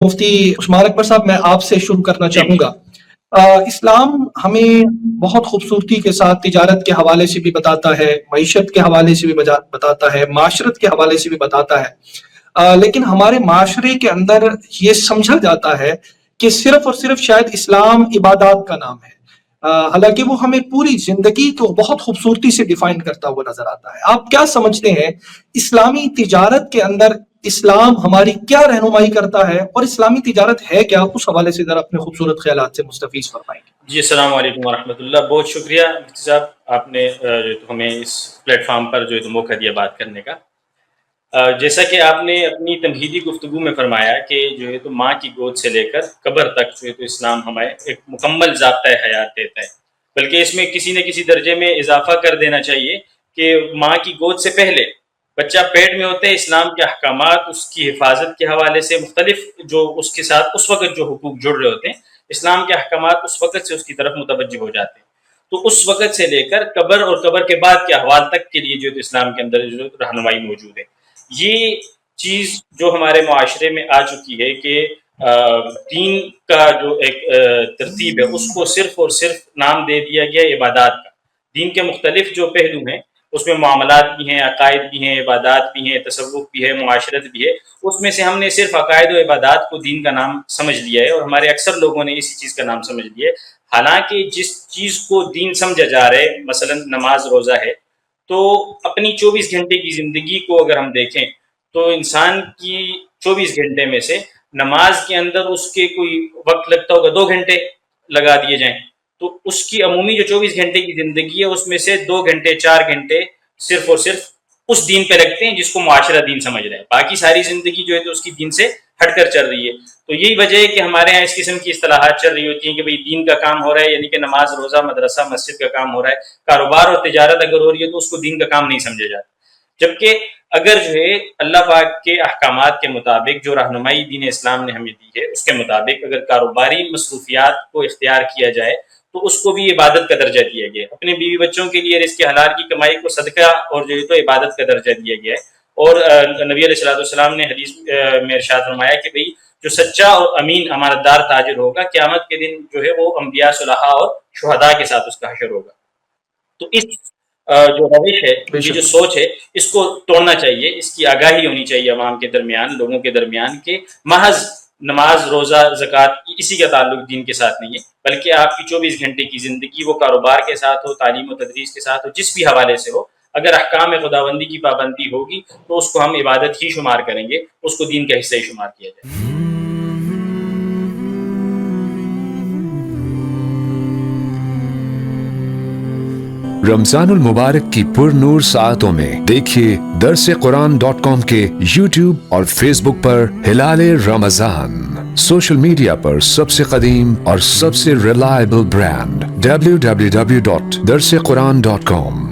مفتی عثمان اکبر صاحب، میں آپ سے شروع کرنا چاہوں گا۔ اسلام ہمیں بہت خوبصورتی کے ساتھ تجارت کے حوالے سے بھی بتاتا ہے، معیشت کے حوالے سے بھی بتاتا ہے، معاشرت کے حوالے سے بھی بتاتا ہے، لیکن ہمارے معاشرے کے اندر یہ سمجھا جاتا ہے کہ صرف اور صرف شاید اسلام عبادات کا نام ہے، حالانکہ وہ ہمیں پوری زندگی کو بہت خوبصورتی سے ڈیفائن کرتا ہوا نظر آتا ہے۔ آپ کیا سمجھتے ہیں اسلامی تجارت کے اندر اسلام ہماری کیا رہنمائی کرتا ہے، اور اسلامی تجارت ہے کیا؟ اس حوالے سے ذرا اپنے خوبصورت خیالات سے مستفیض فرمائیں گے۔ جی، السلام علیکم ورحمۃ اللہ۔ بہت شکریہ مفتی صاحب، آپ نے ہمیں اس پلیٹ فارم پر موقع دیا بات کرنے کا۔ جیسا کہ آپ نے اپنی تمہیدی گفتگو میں فرمایا کہ تو ماں کی گود سے لے کر قبر تک تو اسلام ہمیں ایک مکمل ضابطۂ حیات دیتا ہے، بلکہ اس میں کسی نہ کسی درجے میں اضافہ کر دینا چاہیے کہ ماں کی گود سے پہلے بچہ پیٹ میں ہوتے اسلام کے احکامات، اس کی حفاظت کے حوالے سے مختلف جو اس کے ساتھ اس وقت جو حقوق جڑ رہے ہوتے ہیں، اسلام کے احکامات اس وقت سے اس کی طرف متوجہ ہو جاتے ہیں۔ تو اس وقت سے لے کر قبر اور قبر کے بعد کے احوال تک کے لیے اسلام کے اندر رہنمائی موجود ہے۔ یہ چیز جو ہمارے معاشرے میں آ چکی ہے کہ دین کا جو ایک ترتیب ہے اس کو صرف اور صرف نام دے دیا گیا عبادات کا۔ دین کے مختلف جو پہلو ہیں اس میں معاملات بھی ہیں، عقائد بھی ہیں، عبادات بھی ہیں، تصوف بھی ہے، معاشرت بھی ہے۔ اس میں سے ہم نے صرف عقائد و عبادات کو دین کا نام سمجھ لیا ہے، اور ہمارے اکثر لوگوں نے اسی چیز کا نام سمجھ لیا ہے۔ حالانکہ جس چیز کو دین سمجھا جا رہا ہے، مثلا نماز روزہ ہے، تو اپنی 24 گھنٹے کی زندگی کو اگر ہم دیکھیں تو انسان کی 24 گھنٹے میں سے نماز کے اندر اس کے کوئی وقت لگتا ہوگا 2 گھنٹے لگا دیے جائیں، تو اس کی عمومی جو 24 گھنٹے کی زندگی ہے اس میں سے 2 گھنٹے 4 گھنٹے صرف اور صرف اس دین پہ لگتے ہیں جس کو معاشرہ دین سمجھ رہا ہے، باقی ساری زندگی جو ہے تو اس کی دین سے ہٹ کر چل رہی ہے۔ تو یہی وجہ ہے کہ ہمارے ہاں اس قسم کی اصطلاحات چل رہی ہوتی ہیں کہ بھئی دین کا کام ہو رہا ہے، یعنی کہ نماز روزہ مدرسہ مسجد کا کام ہو رہا ہے، کاروبار اور تجارت اگر ہو رہی ہے تو اس کو دین کا کام نہیں سمجھا جاتا۔ جبکہ اگر اللہ پاک کے احکامات کے مطابق جو رہنمائی دین اسلام نے ہمیں دی ہے اس کے مطابق اگر کاروباری مصروفیات کو اختیار کیا جائے تو اس کو بھی عبادت کا درجہ دیا گیا ہے۔ اپنے بیوی بچوں کے لیے رزق حلال کی کمائی کو صدقہ اور تو عبادت کا درجہ دیا گیا ہے۔ اور نبی علیہ الصلوۃ والسلام نے حدیث میں ارشاد فرمایا کہ بھئی جو سچا اور امین امانت دار تاجر ہوگا قیامت کے دن وہ انبیاء صلحاء اور شہداء کے ساتھ اس کا حشر ہوگا۔ تو اس جو روش ہے، یہ جو سوچ ہے، اس کو توڑنا چاہیے، اس کی آگاہی ہونی چاہیے عوام کے درمیان، لوگوں کے درمیان، کہ محض نماز روزہ زکوٰۃ اسی کا تعلق دین کے ساتھ نہیں ہے، بلکہ آپ کی 24 گھنٹے کی زندگی وہ کاروبار کے ساتھ ہو، تعلیم و تدریس کے ساتھ ہو، جس بھی حوالے سے ہو، اگر احکام خداوندی کی پابندی ہوگی تو اس کو ہم عبادت ہی شمار کریں گے، اس کو دین کا حصہ ہی شمار کیا جائے گا۔ رمضان المبارک کی پر نور ساعتوں میں دیکھیے درسقرآن.com کے یوٹیوب اور فیس بک پر ہلال رمضان، سوشل میڈیا پر سب سے قدیم اور سب سے ریلائبل برانڈ www.درسقرآن.com۔